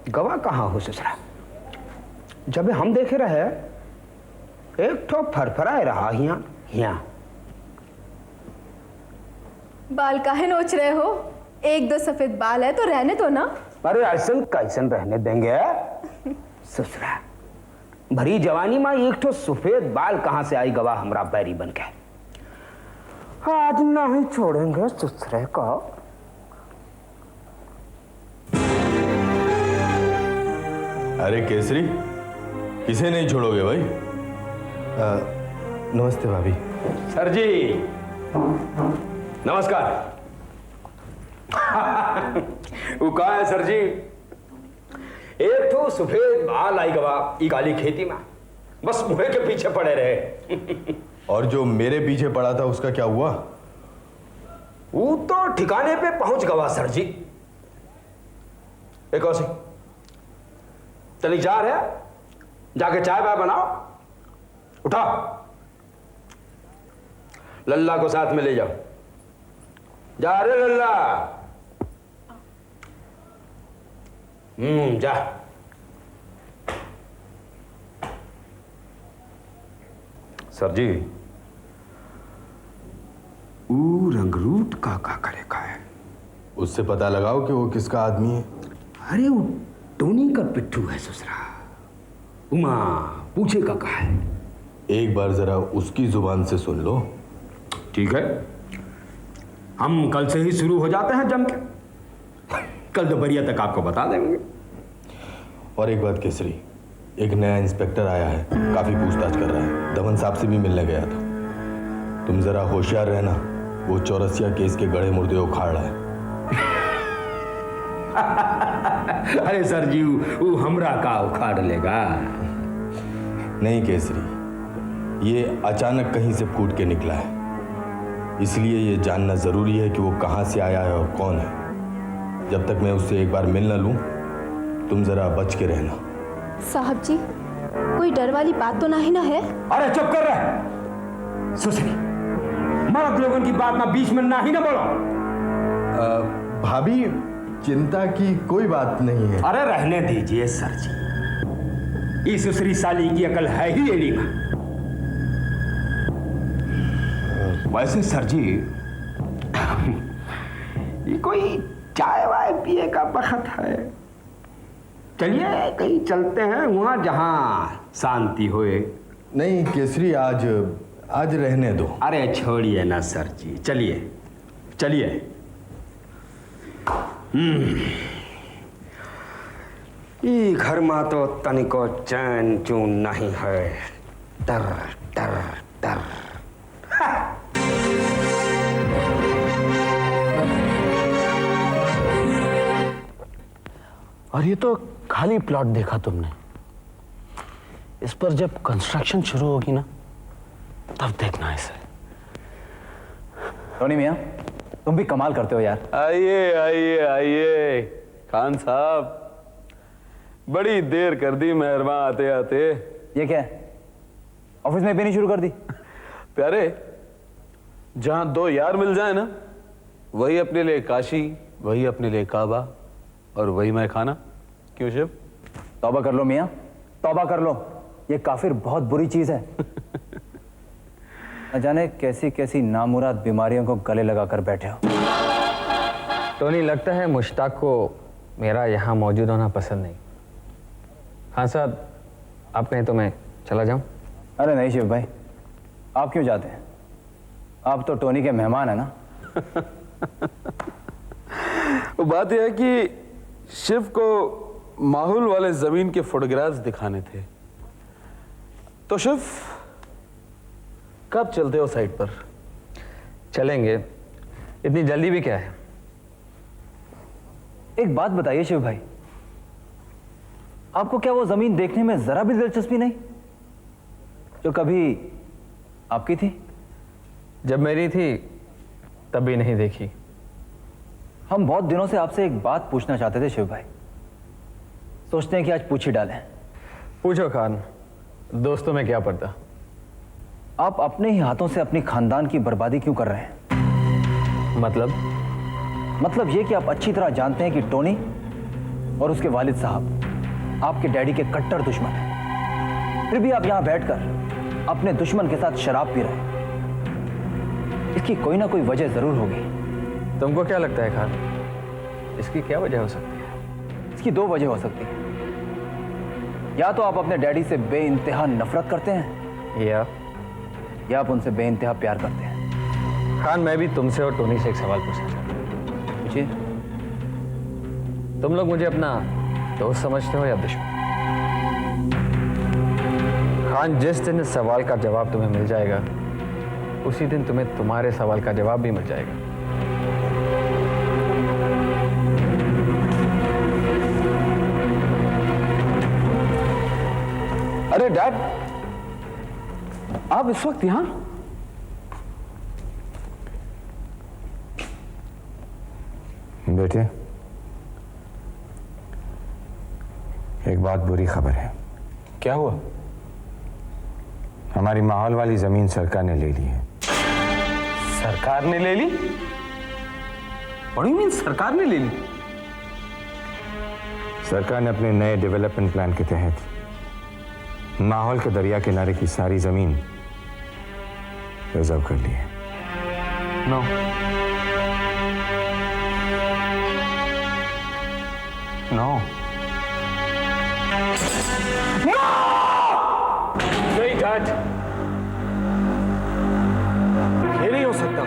गवाह कहाँ हो ससुरा? जब हम देखे रहे एक ठो फरफराए रहा हिया हिया। बाल काहे नोच रहे हो? एक दो सफेद बाल है तो रहने दो ना। अरे ऐसन कैसन रहने देंगे ससुरा? भरी जवानी में एक ठो सफेद बाल कहां से आई गवाह हमरा बैरी बन के? आज नहीं छोड़ेंगे ससुरे को। अरे केसरी, किसे नहीं छोड़ोगे भाई? नमस्ते भाभी। सर जी नमस्कार। वो कहा है सर जी? एक तो सफेद बाल आई गवा ई काली खेती में, बस मुहे के पीछे पड़े रहे। और जो मेरे पीछे पड़ा था उसका क्या हुआ? वो तो ठिकाने पे पहुंच गवा सर जी। एक और सी चली जा रहे, जाके चाय वाय बनाओ, उठा लल्ला को साथ में ले जाओ। जा रे लल्ला। जा। सर जी वो रंगरूट का करेगा है? उससे पता लगाओ कि वो किसका आदमी है। अरे वो टोनी का पिट्ठू है ससुरा। उमा पूछे का कहा है? एक बार जरा उसकी जुबान से सुन लो। ठीक है, हम कल से ही शुरू हो जाते हैं जम के। कल दोपहरिया तक आपको बता देंगे। और एक बात केसरी, एक नया इंस्पेक्टर आया है, काफी पूछताछ कर रहा है। दमन साहब से भी मिलने गया था। तुम जरा होशियार रहना, वो चौरसिया केस के गड़े मुर्दे उखाड़ रहा है। अरे सर जी वो हमरा का उखाड़ लेगा? नहीं केसरी, ये अचानक कहीं से फूट के निकला है, इसलिए ये जानना जरूरी है कि वो कहां से आया है और कौन है। जब तक मैं उससे एक बार मिल न लूं, तुम जरा बच के रहना। साहब जी कोई डर वाली बात तो नहीं ना है? अरे चुप कर रहे सुसरी, मर्द लोगों की बात में बीच में ना ही ना बोलो। भाभी चिंता की कोई बात नहीं है। अरे रहने दीजिए सर जी, इस सुसरी साली की अकल है ही एड़ी में। वैसे सर जी ये कोई चाय वाय पिए का वक्त है? चलिए कहीं चलते हैं वहां जहां शांति होए। नहीं केसरी, आज रहने दो। अरे छोड़िए ना सर जी, चलिए चलिए। ये घर में तो तनिको चैन चून नहीं है। डर डर डर। और ये तो खाली प्लॉट देखा तुमने, इस पर जब कंस्ट्रक्शन शुरू होगी ना तब देखना इसे। टोनी मियां, तुम भी कमाल करते हो यार। आइए आइए आइए खान साहब, बड़ी देर कर दी मेहरबान आते आते। ये क्या है, ऑफिस में पीनी शुरू कर दी? प्यारे, जहां दो यार मिल जाए ना, वही अपने लिए काशी, वही अपने लिए काबा और वही मैं खाना। क्यों शिव? तौबा कर लो मियां, तौबा कर लो। ये काफिर बहुत बुरी चीज है। न जाने कैसी कैसी नामुराद बीमारियों को गले लगाकर बैठे हो। टोनी, लगता है मुश्ताक को मेरा यहाँ मौजूद होना पसंद नहीं। हाँ साहब, आप कहें तो मैं चला जाऊं? अरे नहीं शिव भाई, आप क्यों जाते हैं? आप तो टोनी के मेहमान है ना। वो बात यह है कि शिव को माहौल वाले जमीन के फोटोग्राफ्स दिखाने थे। तो शिव कब चलते हो साइट पर? चलेंगे, इतनी जल्दी भी क्या है? एक बात बताइए शिव भाई, आपको क्या वो जमीन देखने में जरा भी दिलचस्पी नहीं जो कभी आपकी थी? जब मेरी थी तब भी नहीं देखी। हम बहुत दिनों से आपसे एक बात पूछना चाहते थे शिव भाई, सोचते हैं कि आज पूछ ही डालें। पूछो खान, दोस्तों में क्या पड़ता। आप अपने ही हाथों से अपनी खानदान की बर्बादी क्यों कर रहे हैं? मतलब ये कि आप अच्छी तरह जानते हैं कि टोनी और उसके वालिद साहब आपके डैडी के कट्टर दुश्मन हैं। फिर भी आप यहां बैठकर अपने दुश्मन के साथ शराब पी रहे हैं। इसकी कोई ना कोई वजह जरूर होगी। तुमको क्या लगता है खान, इसकी क्या वजह हो सकती है? इसकी दो वजह हो सकती है। या तो आप अपने डैडी से बेइंतहा नफरत करते हैं, या आप उनसे बेइंतहा प्यार करते हैं। खान, मैं भी तुमसे और टोनी से एक सवाल पूछना चाहता हूँ। पूछिए। तुम लोग मुझे अपना दोस्त समझते हो या दुश्मन? खान, जिस दिन इस सवाल का जवाब तुम्हें मिल जाएगा, उसी दिन तुम्हें तुम्हारे सवाल का जवाब भी मिल जाएगा। अरे डैड, आप इस वक्त यहां? बेटे, एक बात बुरी खबर है। क्या हुआ? हमारी माहौल वाली जमीन सरकार ने ले ली है। सरकार ने ले ली? What do you mean, सरकार ने ले ली? सरकार ने अपने नए डेवलपमेंट प्लान के तहत माहौल के दरिया किनारे की सारी जमीन रिजर्व कर ली है। नो। नो। नहीं डैड, ये नहीं हो सकता।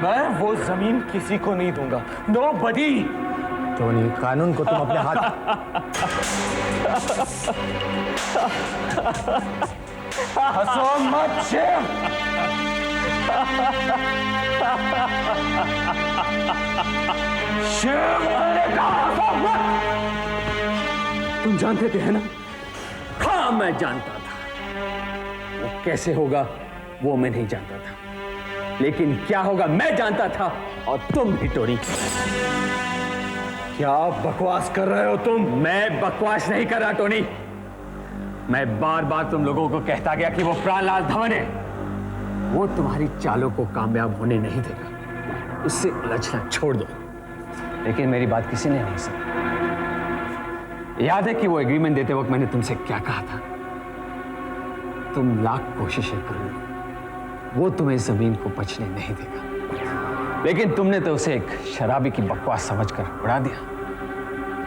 मैं वो जमीन किसी को नहीं दूंगा। नो बडी। टोनी, कानून को तुम अपने हाथ हंसो मत शेर। शेर, मैंने कहा हंसो मत। तुम जानते थे है ना? हाँ, मैं जानता था। वो कैसे होगा वो मैं नहीं जानता था, लेकिन क्या होगा मैं जानता था। और तुम भी टोनी। क्या बकवास कर रहे हो तुम? मैं बकवास नहीं कर रहा टोनी। मैं बार बार तुम लोगों को कहता गया कि वो प्राणलाल धवन है। वो तुम्हारी चालों को कामयाब होने नहीं देगा। उससे उलझना छोड़ दो। लेकिन मेरी बात किसी ने नहीं सुनी। याद है कि वो एग्रीमेंट देते वक्त मैंने तुमसे क्या कहा था? तुम लाख कोशिशें कर लो, वो तुम्हें जमीन को बचने नहीं देगा। लेकिन तुमने तो उसे एक शराबी की बकवास समझकर उड़ा दिया।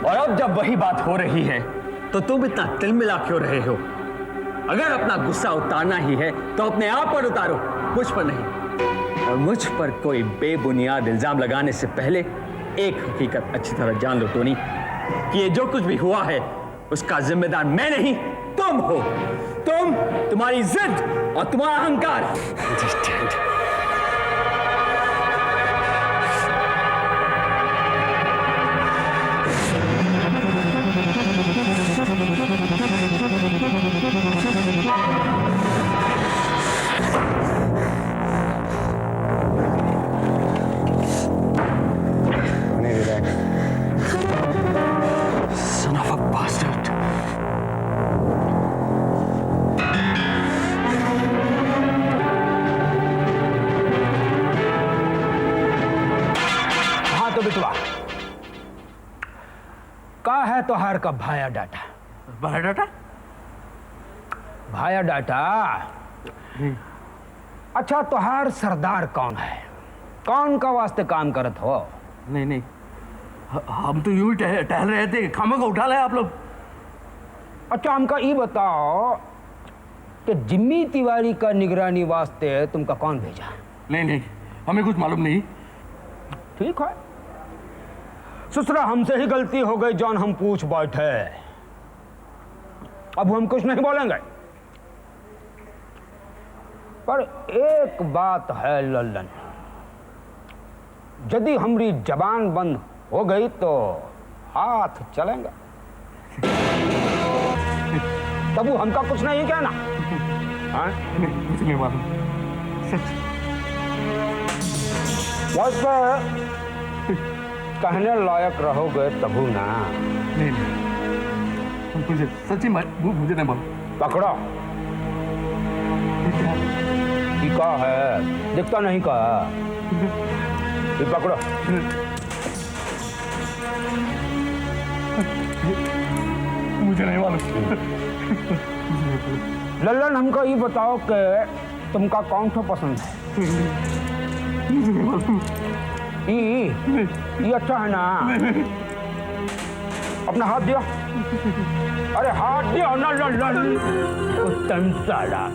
और अब जब वही बात हो रही है तो तुम इतना तिलमिला क्यों रहे हो? अगर अपना गुस्सा उतारना ही है तो अपने आप पर उतारो, मुझ पर नहीं। और मुझ पर कोई बेबुनियाद इल्जाम लगाने से पहले एक हकीकत अच्छी तरह जान लो टोनी, कि ये जो कुछ भी हुआ है उसका जिम्मेदार मैं नहीं, तुम हो। तुम, तुम्हारी जिद और तुम्हारा अहंकार। Son of a bastard. हाँ तो बिटवा, का है तोहार का भाया डाटा? भाया डाटा? भाया डाटा? अच्छा, तोहार सरदार कौन है? कौन का वास्ते काम करत हो? नहीं नहीं, हम तो यूं ही टहल रहे थे, खामों को उठा लाए आप लोग। अच्छा, हमका ये बताओ कि जिम्मी तिवारी का निगरानी वास्ते तुमका कौन भेजा? नहीं नहीं, हमें कुछ मालूम नहीं। ठीक है, ससुरा हमसे ही गलती हो गई जॉन, हम पूछ बैठे। अब हम कुछ नहीं बोलेंगे, पर एक बात है लल्लन, यदि हमारी जबान बंद हो गई तो हाथ चलेंगे। तब वो हमका कुछ नहीं कहना। हाँ? मुझे नहीं मालूम, सच। वैसे कहने लायक रहोगे तबू ना। नहीं नहीं, मुझे सच्ची मुझे नहीं मालूम। पकड़ो। ये का है? दिखता नहीं का? ये पकड़ो। लल्लन हमको ये बताओ कि तुमका कौन सा पसंद है? ये अच्छा है ना? अपना हाथ दिया। अरे हाथ दिया ना लल्लन। उत्तम साला।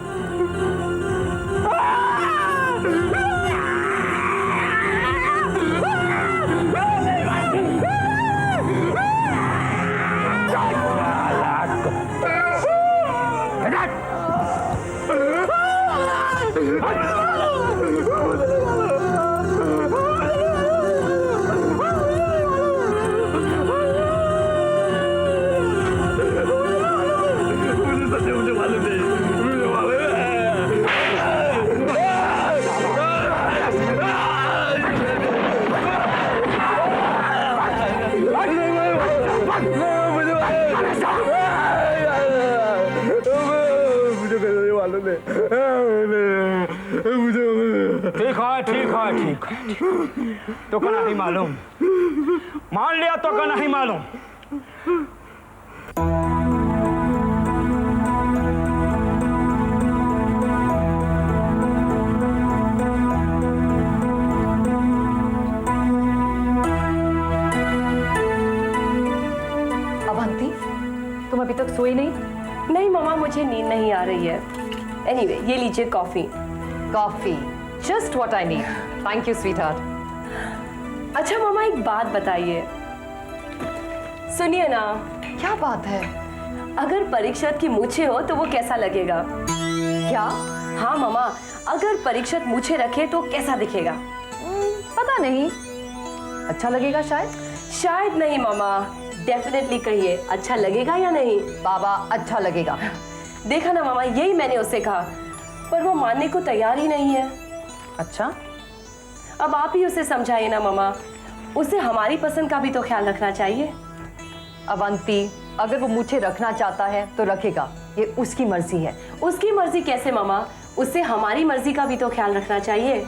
ठीक है तो का नहीं मालूम, मान लिया तो का नहीं मालूम। अवंती, तुम अभी तक सोई नहीं? नहीं मामा, मुझे नींद नहीं आ रही है। एनीवे, ये लीजिए coffee. Coffee, just what I need. Thank you sweetheart. अच्छा मामा, एक बात बताइए। सुनिए ना। क्या बात है? अगर परीक्षित की मूछें हो तो वो कैसा लगेगा? क्या? हाँ मामा, अगर परीक्षित मूछें रखे तो कैसा दिखेगा? पता नहीं, अच्छा लगेगा शायद। शायद नहीं मामा, डेफिनेटली कहिए, अच्छा लगेगा या नहीं? बाबा, अच्छा लगेगा। देखा ना मामा, यही मैंने उससे कहा, पर वो मानने को तैयार ही नहीं है। अच्छा, अब आप ही उसे समझाइए ना मामा, उसे हमारी पसंद का भी तो ख्याल रखना चाहिए। अवंती, अगर वो मुझे रखना चाहता है तो रखेगा, ये उसकी मर्जी है। उसकी मर्जी कैसे मामा? उसे हमारी मर्जी का भी तो ख्याल रखना चाहिए।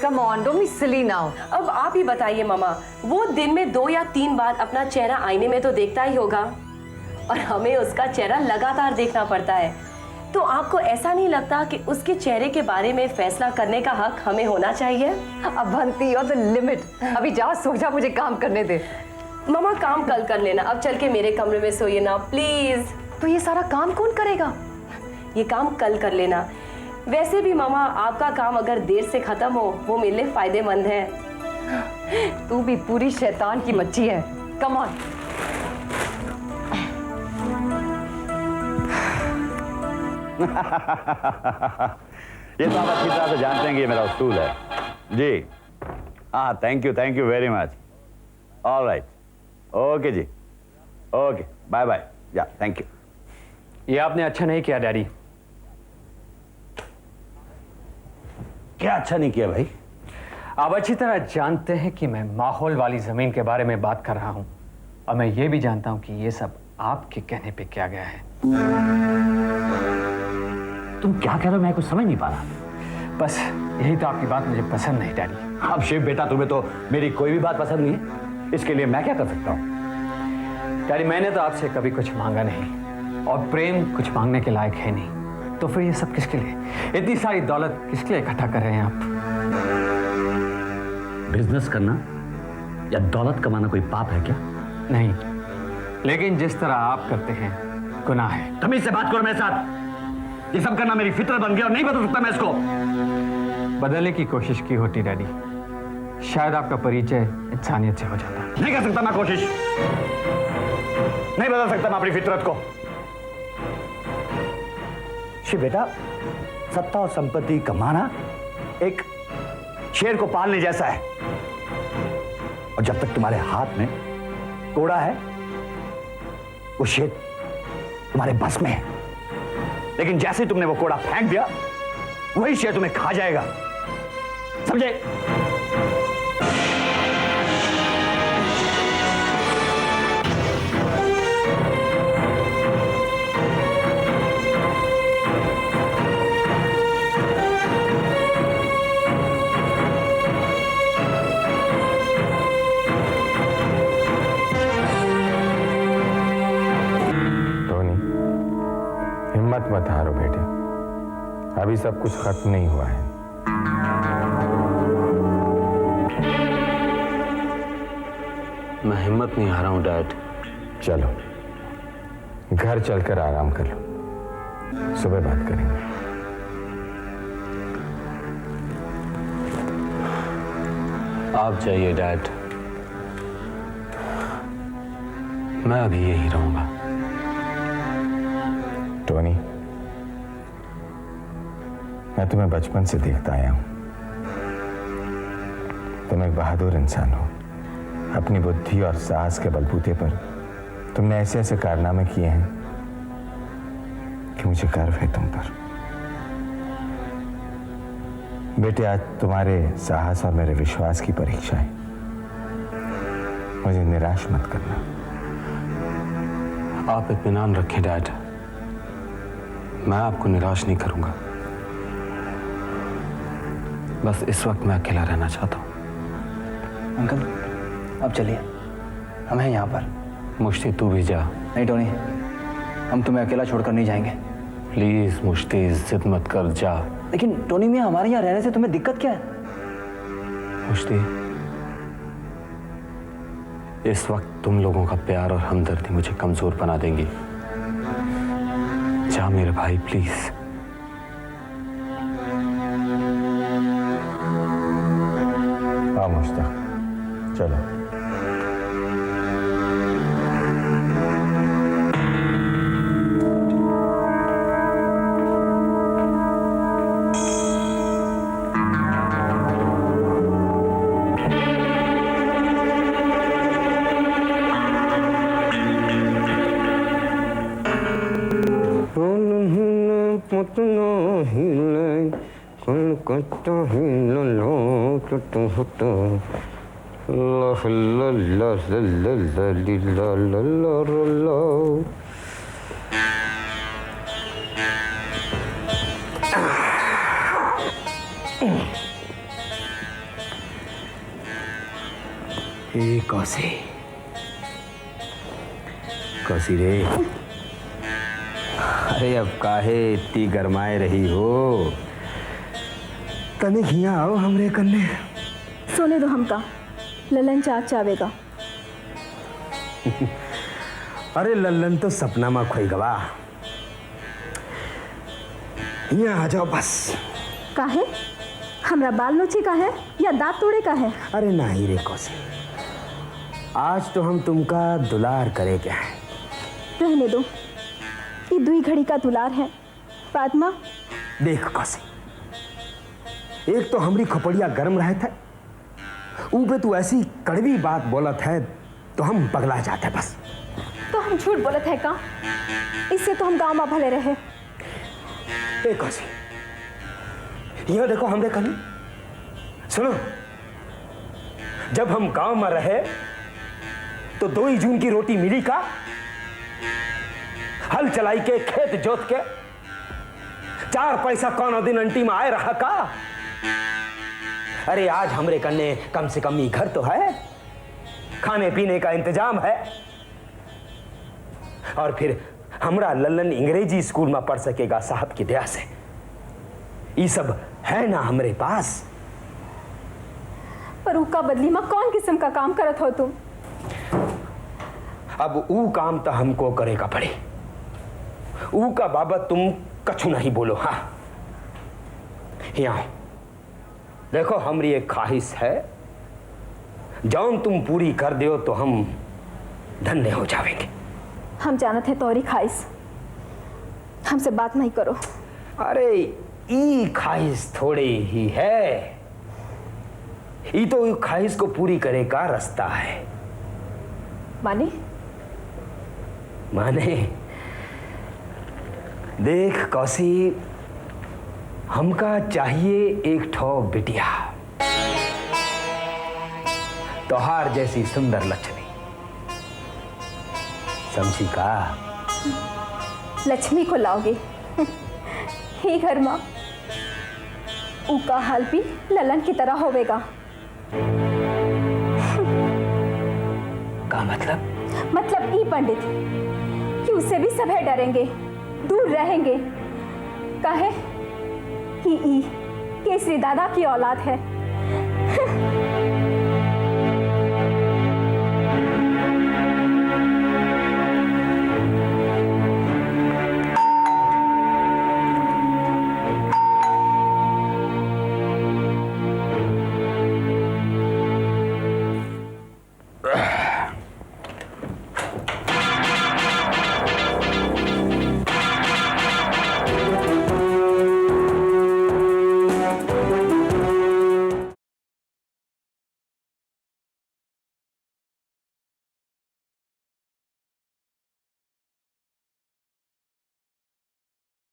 Come on, don't be silly now. अब आप ही बताइए मामा, वो दिन में 2 या 3 बार अपना चेहरा आईने में तो देखता ही होगा, और हमें उसका चेहरा लगातार देखना पड़ता है। तो आपको ऐसा नहीं लगता कि उसके चेहरे के बारे में फैसला करने का हक हमें होना चाहिए? अवंती, और द लिमिट। अभी जा, सो जा, मुझे काम करने दे। मामा, काम कल कर लेना, अब चल के मेरे कमरे में सोइए ना प्लीज। तो ये सारा काम कौन करेगा? ये काम कल कर लेना। वैसे भी मामा, आपका काम अगर देर से खत्म हो वो मेरे लिए फायदेमंद है। तू भी पूरी शैतान की मच्छी है। Come on. ये तो आप अच्छी तरह से जानते हैं कि ये मेरा उसूल है जी। हाँ, thank you very much. All right, okay जी, ओके, बाय बाय। या थैंक यू। ये आपने अच्छा नहीं किया डैडी। क्या अच्छा नहीं किया भाई? आप अच्छी तरह जानते हैं कि मैं माहौल वाली जमीन के बारे में बात कर रहा हूं, और मैं ये भी जानता हूं कि ये सब आपके कहने पे किया गया है। तुम क्या कह रहे हो? मैं कुछ समझ नहीं पा रहा। बस यही तो आपकी बात मुझे पसंद नहीं डैडी। अब शिव बेटा, तुम्हें तो मेरी कोई भी बात पसंद नहीं है, इसके लिए मैं क्या कर सकता हूँ? डैडी, मैंने तो आपसे कभी कुछ मांगा नहीं, और प्रेम कुछ मांगने के लायक है नहीं, तो फिर ये सब किसके लिए? इतनी सारी दौलत किसके लिए इकट्ठा कर रहे हैं आप? बिजनेस करना या दौलत कमाना कोई पाप है क्या? नहीं, लेकिन जिस तरह आप करते हैं गुनाह है। तमीज से बात करो मेरे साथ। ये सब करना मेरी फितरत बन गया और नहीं बदल सकता मैं इसको। बदलने की कोशिश की होती डैडी, शायद आपका परिचय इंसानियत से हो जाता। नहीं कर सकता मैं कोशिश, नहीं बदल सकता मैं अपनी फितरत को। शिव बेटा, सत्ता और संपत्ति कमाना एक शेर को पालने जैसा है, और जब तक तुम्हारे हाथ में कोड़ा है वो शेर तुम्हारे बस में है, लेकिन जैसे तुमने वो कोड़ा फेंक दिया वही शेर तुम्हें खा जाएगा, समझे? टोनी, मत हारो बेटे, अभी सब कुछ खत्म नहीं हुआ है। मैं हिम्मत नहीं हारा हूं डैड। चलो घर चलकर आराम कर लो, सुबह बात करेंगे। आप जाइए डैड, मैं अभी यहीं रहूंगा। टोनी, मैं तुम्हें बचपन से देखता आया हूं। तुम एक बहादुर इंसान हो। अपनी बुद्धि और साहस के बलबूते पर तुमने ऐसे ऐसे कारनामे किए हैं कि मुझे गर्व है तुम पर। बेटे, आज तुम्हारे साहस और मेरे विश्वास की परीक्षा है। मुझे निराश मत करना। आप इत्मीनान रखें डैड, मैं आपको निराश नहीं करूंगा। बस इस वक्त मैं अकेला रहना चाहता हूं। अंकल अब चलिए, हम हैं यहाँ पर। मुश्ती तू भी जा। नहीं टोनी, हम तुम्हें अकेला छोड़कर नहीं जाएंगे। प्लीज मुश्ती, जिद मत कर, जा। लेकिन टोनी मियां, हमारे यहाँ रहने से तुम्हें दिक्कत क्या है? मुश्ती, इस वक्त तुम लोगों का प्यार और हमदर्दी मुझे कमजोर बना देंगी। जा मेरे भाई, प्लीज। हाँ मुश्ताक, चलो। कौसी रे, अरे अब काहे इतनी गरमाए रही हो? तने घिया आओ हमरे कन्ने। सोने दो हमका, ललन चाक चावेगा। अरे लल्लन तो सपना में खोई गवा। यहाँ आ जाओ बस। काहे? हमरा बाल नोची का है या दांत तोड़े का है? अरे नहीं रे कौसी, आज तो हम तुमका दुलार करे क्या है। रहने दो, ये दुई घड़ी का दुलार है। फातिमा, देख कौसी, एक तो हमारी खोपड़िया गर्म रहे थे, ऊपर तू ऐसी कड़वी बात बोलत है तो हम पगला जाते बस। तो हम झूठ बोलत है का? इससे तो हम गांव में भले रहे। ए कौसी, यहाँ देखो हमरे कन्ने, सुनो। जब हम गांव में रहे तो 2 जून की रोटी मिली का? हल चलाई के, खेत जोत के 4 पैसा कौन दिन अंटी में आए रहा का? अरे आज हमरे कन्ने कम से कम ये घर तो है, खाने पीने का इंतजाम है। और फिर हमरा लल्लन अंग्रेजी स्कूल में पढ़ सकेगा साहब की दया से। ये सब है ना हमरे पास। पर उसका बदली में कौन किस्म का काम करत हो तुम? अब वो काम तो हमको करेगा पड़े। ऊ का बाबत तुम कछु नहीं बोलो। हाँ, यहाँ देखो, हमारी एक ख्वाहिश है, जौन तुम पूरी कर दो तो हम धन्य हो जाएंगे। हम जानत है तोरी ख्वाहिश, हमसे बात नहीं करो। अरे ई ख्वाहिश थोड़ी ही है, ये तो ख्वाहिश को पूरी करे का रास्ता है। माने? माने देख कौसी, हमका चाहिए एक ठो बिटिया, तोहार जैसी सुंदर लक्ष्मी। समझी का? लक्ष्मी को लाओगे ही घर में? उका हाल भी ललन की तरह होवेगा। का मतलब? मतलब ई पंडित कि उससे भी सब डरेंगे, दूर रहेंगे, कहे कि केसरी दादा की औलाद है।